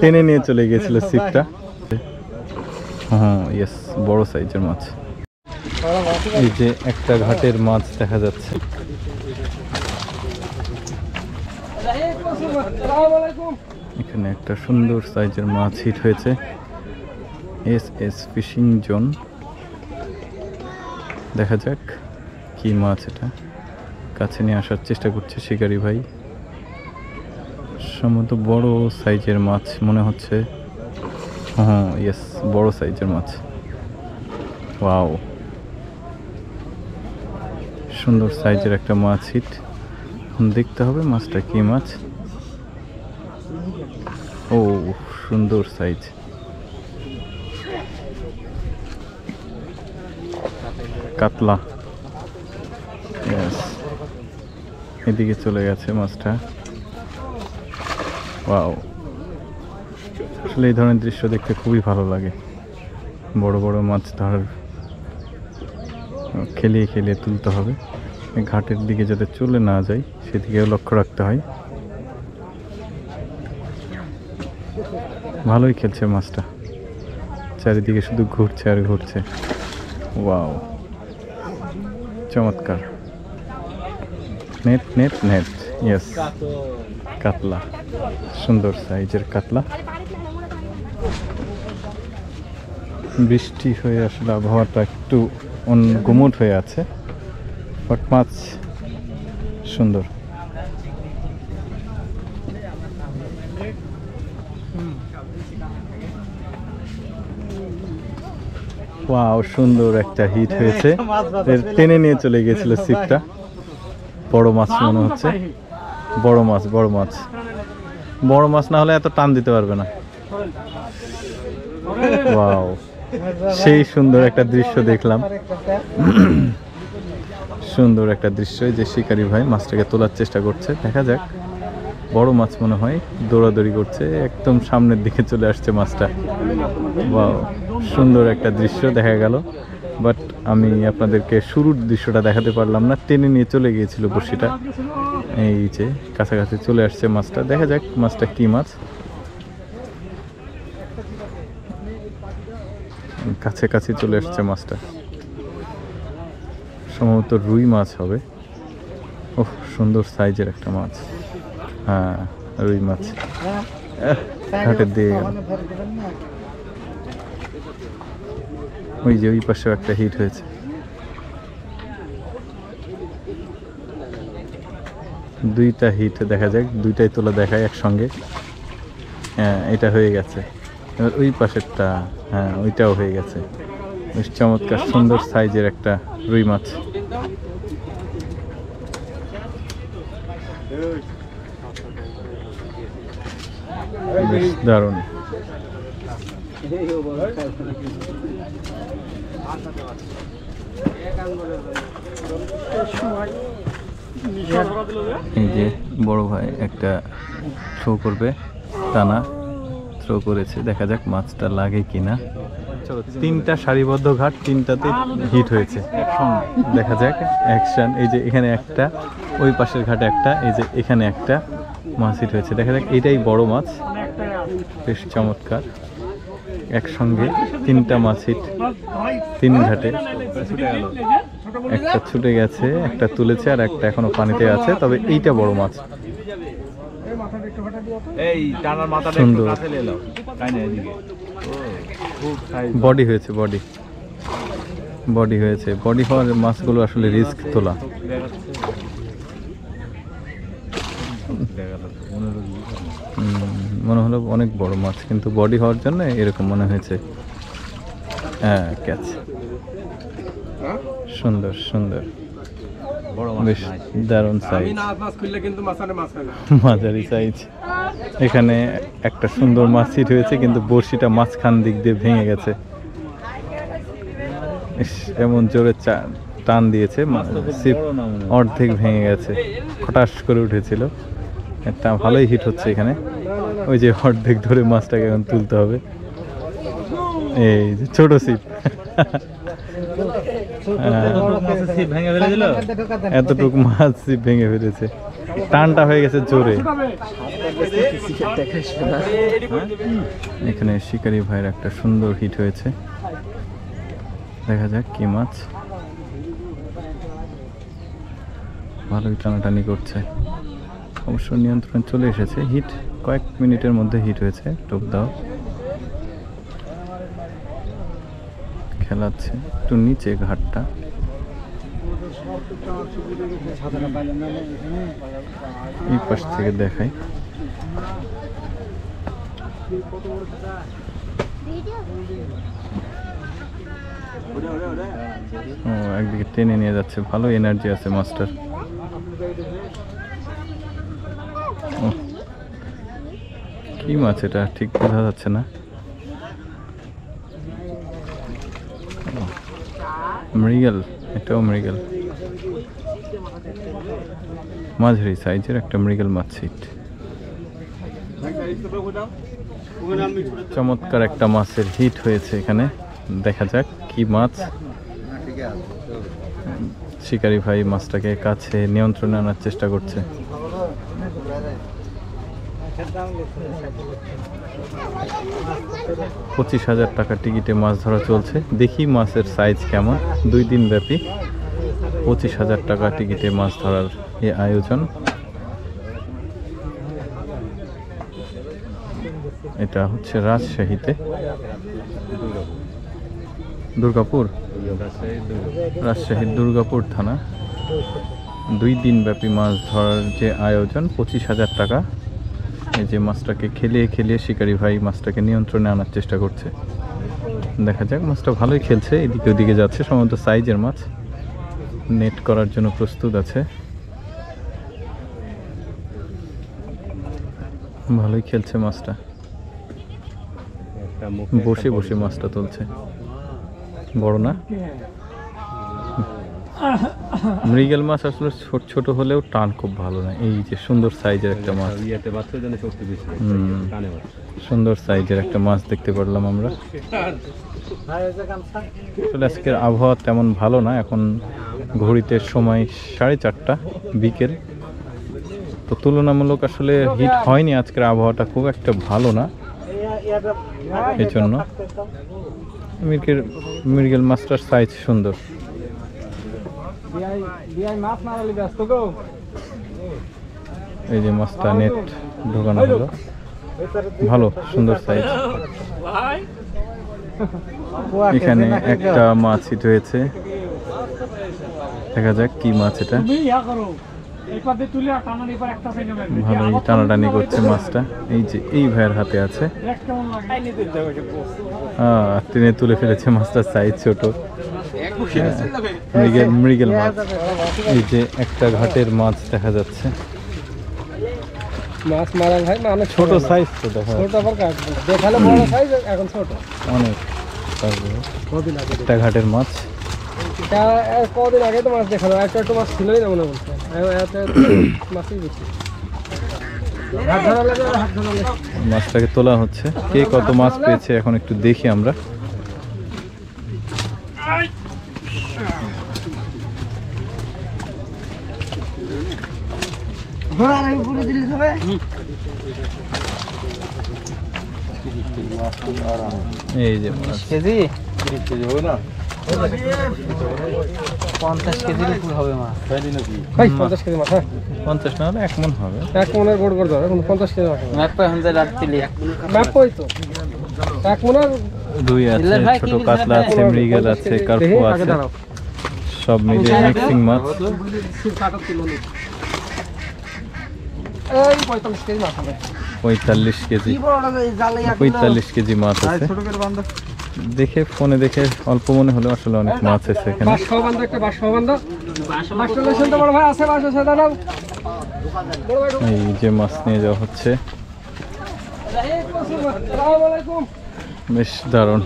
টেনে নিয়ে চলে গিয়েছিল ছিপটা। হ্যাঁ ইয়েস, বড় সাইজের মাছ। এই যে একটা ঘাটের মাছ দেখা যাচ্ছে। এখানে একটা সুন্দর সাইজের মাছ হিট হয়েছে। S fishing zone. দেখা যাক কি মাছ এটা। কাছে নিয়ে আসার চেষ্টা করছে শিকারি ভাই। সম্ভবত বড় সাইজের মাছ মনে হচ্ছে। হ্যাঁ ইয়েস, বড় সাইজের মাছ। ওয়াও, সুন্দর সাইজের একটা মাছ হিট। দেখতে হবে মাছটা কি মাছ। ও সুন্দর সাইজ। কাতলা। এদিকে চলে গেছে মাছটা। ওয়াও, আসলে এই ধরনের দৃশ্য দেখতে খুবই ভালো লাগে। বড় বড় মাছ ধরার খেলিয়ে খেলিয়ে তুলতে হবে। ঘাটের দিকে যাতে চলে না যায় সেদিকেও লক্ষ্য রাখতে হয়। ভালোই খেলছে মাছটা, চারিদিকে শুধু ঘুরছে আর ঘুরছে। ওয়াও, চমৎকার। নেট নেট নেট, ইয়েস, কাতলা, সুন্দর সাইজের কাতলা। বৃষ্টি হয়ে আসলে আবহাওয়াটা একটু গুমোট হয়ে আছে, বাট মাছ সুন্দর। ওয়াও, সুন্দর একটা হিট হয়েছে। টেনে নিয়ে চলে গিয়েছিল ছিপটা। বড় মাছ মনে হচ্ছে। বড় মাছ, বড় মাছ। বড় মাছ না হলে এত টান দিতে পারবে না। ওয়াও, সেই সুন্দর একটা দৃশ্য দেখলাম। সুন্দর একটা দৃশ্য। যে শিকারি ভাই মাছটাকে তোলার চেষ্টা করছে। দেখা যাক, বড় মাছ মনে হয়, দৌড়াদৌড়ি করছে, একদম সামনের দিকে চলে আসছে মাছটা। ওয়াও, সুন্দর একটা দৃশ্য দেখা গেল, বাট আমি আপনাদেরকে শুরুর দৃশ্যটা দেখাতে পারলাম না। টেনে নিয়ে চলে গিয়েছিল বড়শিটা। এই যে কাছাকাছি চলে আসছে মাছটা। দেখা যাক মাছটা কি মাছ। কাছাকাছি চলে আসছে মাছটা। সম্ভবত রুই মাছ হবে। ওহ, সুন্দর সাইজের একটা মাছ। হ্যাঁ, রুই মাছ। ঘাটের দিয়ে গেল। ওই যে ওই পাশেও একটা হিট হয়েছে। দুইটা হিট দেখা যাক, দুইটাই তোলা দেখায় একসঙ্গে। হ্যাঁ, এটা হয়ে গেছে। এবার ওই পাশেরটা, হ্যাঁ ওইটাও হয়ে গেছে। বেশ চমৎকার, সুন্দর সাইজের একটা রুই মাছ। বেশ দারুণ। এই যে বড় ভাই একটা থ্রো করবে, টানা থ্রো করেছে। দেখা যাক মাছটা লাগে কিনা। তিনটা সারিবদ্ধ ঘাট, তিনটাতে হিট হয়েছে। দেখা যাক অ্যাকশন। এই যে এখানে একটা, ওই পাশের ঘাটে একটা, এই যে এখানে একটা মাছ হিট হয়েছে। দেখা যাক, এইটাই বড় মাছ। বেশ চমৎকার। একসঙ্গে তিনটা মাছ হিট, তিন ঘাটে। একটা ছুটে গেছে, একটা তুলেছে, আর একটা এখনো পানিতে আছে। তবে এইটা বড় মাছ। সুন্দর বডি হয়েছে, বডি হয়েছে। বডি হওয়ার মাছগুলো আসলে রিস্ক তোলা। মনে হলো অনেক বড় মাছ, কিন্তু বডি হওয়ার জন্য এরকম মনে হয়েছে। হ্যাঁ, ক্যাচ। সুন্দর সুন্দর, বেশ দারুণ সাইজ, মাঝারি সাইজ। এখানে একটা সুন্দর মাছ হিট হয়েছে, কিন্তু বড়শিটা মাঝখান দিক দিয়ে ভেঙে গেছে। এমন জোরে টান দিয়েছে, অর্ধেক ভেঙে গেছে, খটাস করে উঠেছিল। একটা ভালোই হিট হচ্ছে এখানে। ওই যে অর্ধেক ধরে মাছটাকে এখন তুলতে হবে। এই যে ছোট ছিপ, এতটুকু মাছ ছিপ ভেঙে ফেলেছে। টানটা হয়ে গেছে জোরে। এখানে শিকারি ভাইয়ের একটা সুন্দর হিট হয়েছে, দেখা যাক কি মাছ। ভালোই টানাটানি করছে, অবশ্য নিয়ন্ত্রণ চলে এসেছে। হিট কয়েক মিনিটের মধ্যে হিট হয়েছে। টোপ দাও, খেলাচ্ছে একটু নিচে ঘাটটা। এই পাশ থেকে দেখাই। ও একদিকে টেনে নিয়ে যাচ্ছে, ভালো এনার্জি আছে মাস্টার। কি মাছ এটা ঠিক বোঝা যাচ্ছে না। মৃগেল, এটাও মৃগেল, মাঝারি সাইজের একটা মৃগেল মাছ ছিট। চমৎকার একটা মাছের হিট হয়েছে এখানে, দেখা যাক কি মাছ। শিকারি ভাই মাছটাকে কাছে নিয়ন্ত্রণে আনার চেষ্টা করছে। 25,000 টাকা টিকিটে মাছ ধরা চলছে। দেখি মাছের সাইজ কেমন। 2 দিন ব্যাপী 25,000 টাকা টিকিটে মাছ ধরার এই আয়োজন। এটা হচ্ছে রাজশাহীতে, দুর্গাপুর, রাজশাহীর দুর্গাপুর থানা। 2 দিন ব্যাপী মাছ ধরার যে আয়োজন, 25,000 টাকা। এই যে মাছটাকে খেলিয়ে খেলিয়ে শিকারি ভাই মাছটাকে নিয়ন্ত্রণে আনার চেষ্টা করছে। দেখা যাক, মাছটা ভালোই খেলছে, এদিকে ওদিকে যাচ্ছে। সম্ভবত সাইজের মাছ, নেট করার জন্য প্রস্তুত আছে। ভালোই খেলছে মাছটা, বসে বসে মাছটা তুলছে। বড় না, মৃগেল মাছ আসলে ছোট ছোট হলেও টান খুব ভালো না। এই যে সুন্দর সাইজের একটা মাছ, সুন্দর সাইজের একটা মাছ দেখতে পারলাম আমরা। আসলে আজকের আবহাওয়া তেমন ভালো না। এখন ঘড়িতে সময় 4:30 বিকেল, তো তুলনামূলক আসলে হিট হয়নি। আজকের আবহাওয়াটা খুব একটা ভালো না, এই জন্য মৃগেল মাছটার সাইজ সুন্দর। এই যে মাছটা নেট ঢোকানো হলো, ভালো সুন্দর সাইজ। এখানে একটা মাছ হিট হয়েছে, দেখা যাক কি মাছ এটা। ভালোই টানাটানি করছে মাছটা। এই যে এই ভাইয়ের হাতে আছে, টেনে তুলে ফেলেছে। মাছটার সাইজ ছোট, মৃগেল মাছ। এই যে একটা ঘাটের মাছ দেখা যাচ্ছে, মাছ মারা ভাই মানে ছোট সাইজ তো দেখা ছোট, আবার দেখালে বড় সাইজ, এখন ছোট অনেক। একটা ঘাটের মাছ, কদিন আগে তো মাছ দেখালো, একটা মাছ ছিলই না মনে বলছে। মাছই বেশি, মাছটাকে তোলা হচ্ছে। কে কত মাছ পেয়েছে এখন একটু দেখি আমরা। এই যে মাছ কেজি 50 কেজির উপর হবে মাছ। 50 কেজি মাছ, 50 না হলে 1 মণ হবে। 1 মণের গোড় গোড় ধরে, এখন 50 কেজি মাছ ম্যাপ এখন যা রাখতিলি ম্যাপ কই তো 1 মণের রুই আছে, ছোট কাতলা আছে, মৃগেল আছে, কার্পো আছে, সব মিলিয়ে মিক্সিং মাছ। এই 45 কেজি মাছ হবে। 45 কেজি, 45 কেজি মাছ আছে। দেখে ফোনে দেখে অল্প মনে হলো, আসলে অনেক মাছ আছে এখানে। এই যে মাছ নিয়ে যাওয়া হচ্ছে, বেশ দারুণ।